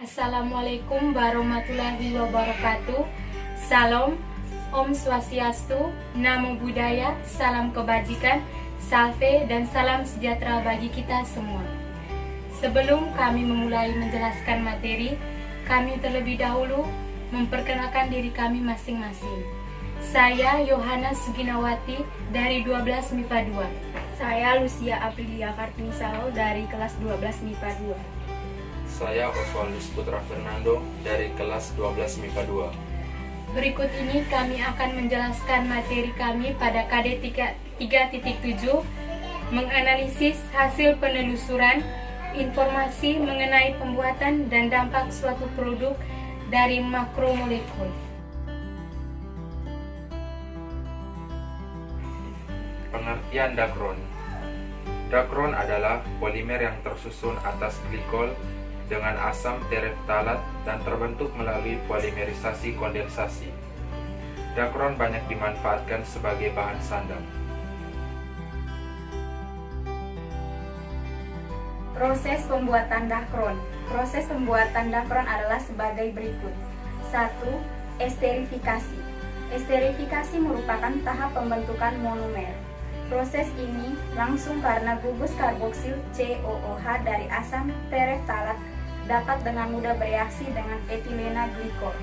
Assalamualaikum warahmatullahi wabarakatuh. Salam, Om Swastiastu, Namo Buddhaya, salam kebajikan, salve, dan salam sejahtera bagi kita semua. Sebelum kami memulai menjelaskan materi, kami terlebih dahulu memperkenalkan diri kami masing-masing. Saya Yohana Suginawati dari 12 MIPA 2. Saya Lucia Aprilia Kartinisao dari kelas 12 MIPA 2. Saya Oswaldus Putra Fernando dari kelas 12 MIPA 2. Berikut ini kami akan menjelaskan materi kami pada KD 3.7, menganalisis hasil penelusuran, informasi mengenai pembuatan dan dampak suatu produk dari makromolekul. Pengertian dacron. Dacron adalah polimer yang tersusun atas glikol dengan asam tereftalat dan terbentuk melalui polimerisasi kondensasi. Dacron banyak dimanfaatkan sebagai bahan sandang. Proses pembuatan dacron. Proses pembuatan dacron adalah sebagai berikut. 1. Esterifikasi. Esterifikasi merupakan tahap pembentukan monomer. Proses ini langsung karena gugus karboksil COOH dari asam tereftalat dapat dengan mudah bereaksi dengan etilena glikol,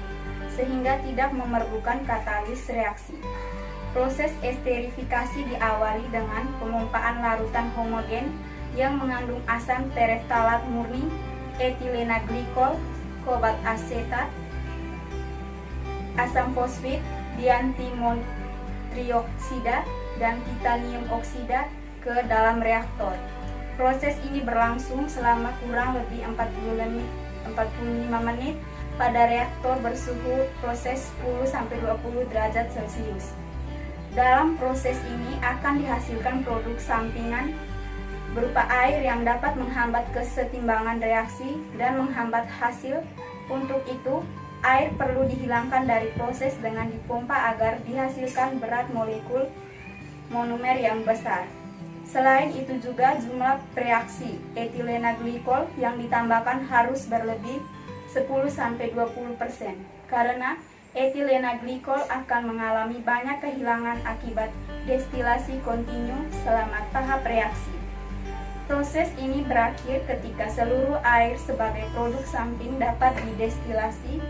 sehingga tidak memerlukan katalis reaksi. Proses esterifikasi diawali dengan pemompaan larutan homogen yang mengandung asam tereftalat murni, etilena glikol, kobalt asetat, asam fosfit, diantimon trioksida, dan titanium oksida ke dalam reaktor. Proses ini berlangsung selama kurang lebih 45 menit pada reaktor bersuhu proses 10-20 derajat Celcius. Dalam proses ini akan dihasilkan produk sampingan berupa air yang dapat menghambat kesetimbangan reaksi dan menghambat hasil. Untuk itu, air perlu dihilangkan dari proses dengan dipompa agar dihasilkan berat molekul monomer yang besar. Selain itu juga jumlah reaksi etilena glikol yang ditambahkan harus berlebih 10-20% karena etilena glikol akan mengalami banyak kehilangan akibat destilasi kontinu selama tahap reaksi. Proses ini berakhir ketika seluruh air sebagai produk samping dapat didestilasi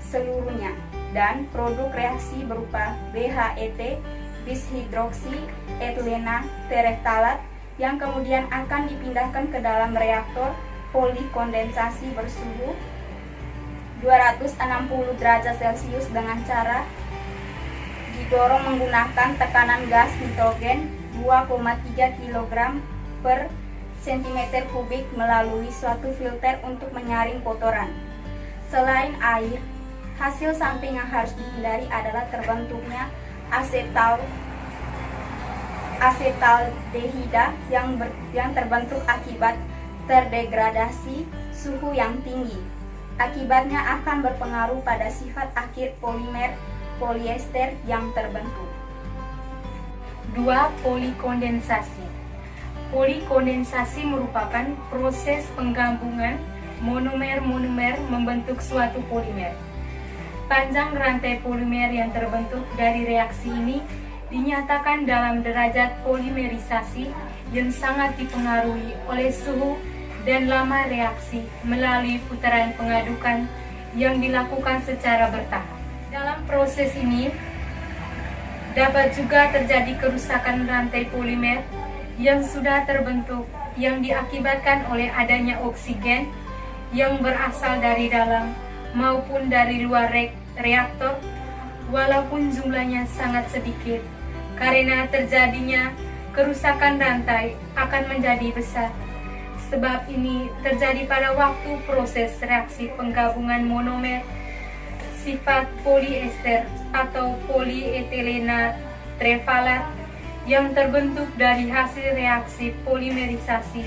seluruhnya dan produk reaksi berupa BHET bishidroksi etilena tereftalat yang kemudian akan dipindahkan ke dalam reaktor polikondensasi bersuhu 260 derajat Celcius dengan cara didorong menggunakan tekanan gas nitrogen 2,3 kg per cm kubik melalui suatu filter untuk menyaring kotoran. Selain air, hasil samping yang harus dihindari adalah terbentuknya asetaldehida yang terbentuk akibat terdegradasi suhu yang tinggi. Akibatnya akan berpengaruh pada sifat akhir polimer polyester yang terbentuk. 2. Polikondensasi. Polikondensasi merupakan proses penggabungan monomer-monomer membentuk suatu polimer. Panjang rantai polimer yang terbentuk dari reaksi ini dinyatakan dalam derajat polimerisasi yang sangat dipengaruhi oleh suhu dan lama reaksi melalui putaran pengadukan yang dilakukan secara bertahap. Dalam proses ini dapat juga terjadi kerusakan rantai polimer yang sudah terbentuk yang diakibatkan oleh adanya oksigen yang berasal dari dalam maupun dari luar reaktor, walaupun jumlahnya sangat sedikit. Karena terjadinya kerusakan rantai akan menjadi besar. Sebab ini terjadi pada waktu proses reaksi penggabungan monomer sifat poliester atau polietilena tereftalat yang terbentuk dari hasil reaksi polimerisasi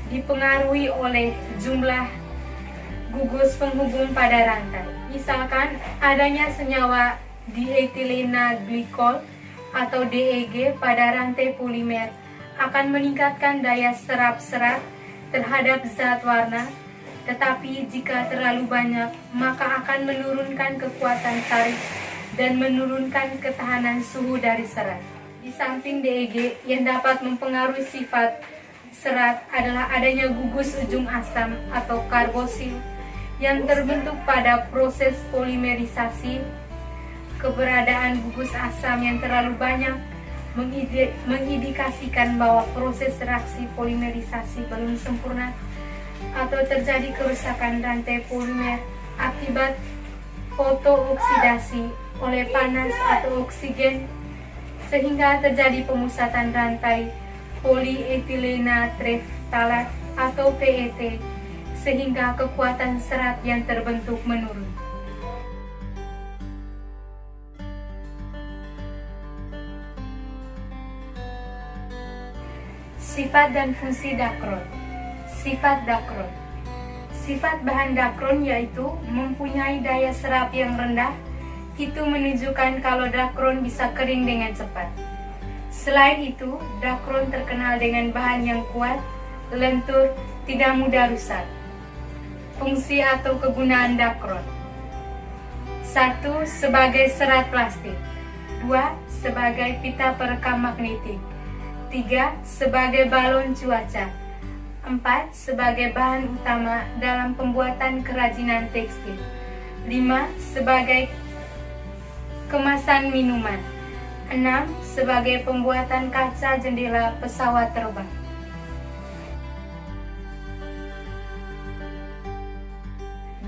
dipengaruhi oleh jumlah gugus penghubung pada rantai. Misalkan adanya senyawa dietilena glikol atau DEG pada rantai polimer akan meningkatkan daya serap serat terhadap zat warna Tetapi jika terlalu banyak, maka akan menurunkan kekuatan tarik dan menurunkan ketahanan suhu dari serat. Di samping DEG yang dapat mempengaruhi sifat serat adalah adanya gugus ujung asam atau karbosil yang terbentuk pada proses polimerisasi. Keberadaan gugus asam yang terlalu banyak mengindikasikan bahwa proses reaksi polimerisasi belum sempurna atau terjadi kerusakan rantai polimer akibat fotooksidasi oleh panas atau oksigen, sehingga terjadi pemusatan rantai polietilena tereftalat atau PET, sehingga kekuatan serat yang terbentuk menurun. Sifat dan fungsi dakron. Sifat dakron. Sifat bahan dakron yaitu mempunyai daya serap yang rendah. Itu menunjukkan kalau dakron bisa kering dengan cepat. Selain itu, dakron terkenal dengan bahan yang kuat, lentur, tidak mudah rusak. Fungsi atau kegunaan dakron. 1. Sebagai serat plastik. 2. Sebagai pita perekam magnetik. 3. Sebagai balon cuaca. 4. Sebagai bahan utama dalam pembuatan kerajinan tekstil. 5. Sebagai kemasan minuman. 6. Sebagai pembuatan kaca jendela pesawat terbang.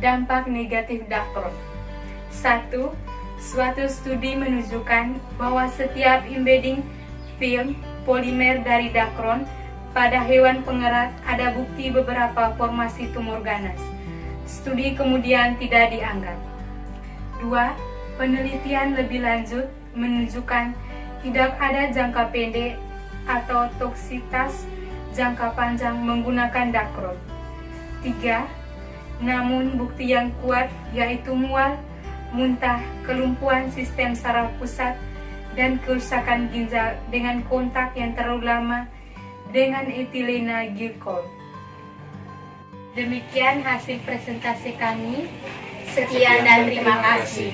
Dampak negatif dakron. 1. Suatu studi menunjukkan bahwa setiap embedding film polimer dari dakron pada hewan pengerat ada bukti beberapa formasi tumor ganas. Studi kemudian tidak dianggap. 2. Penelitian lebih lanjut menunjukkan tidak ada jangka pendek atau toksitas jangka panjang menggunakan dakron. 3. Namun bukti yang kuat yaitu mual, muntah, kelumpuhan sistem saraf pusat, dan kerusakan ginjal dengan kontak yang terlalu lama dengan etilena glikol. Demikian hasil presentasi kami. Sekian dan terima kasih.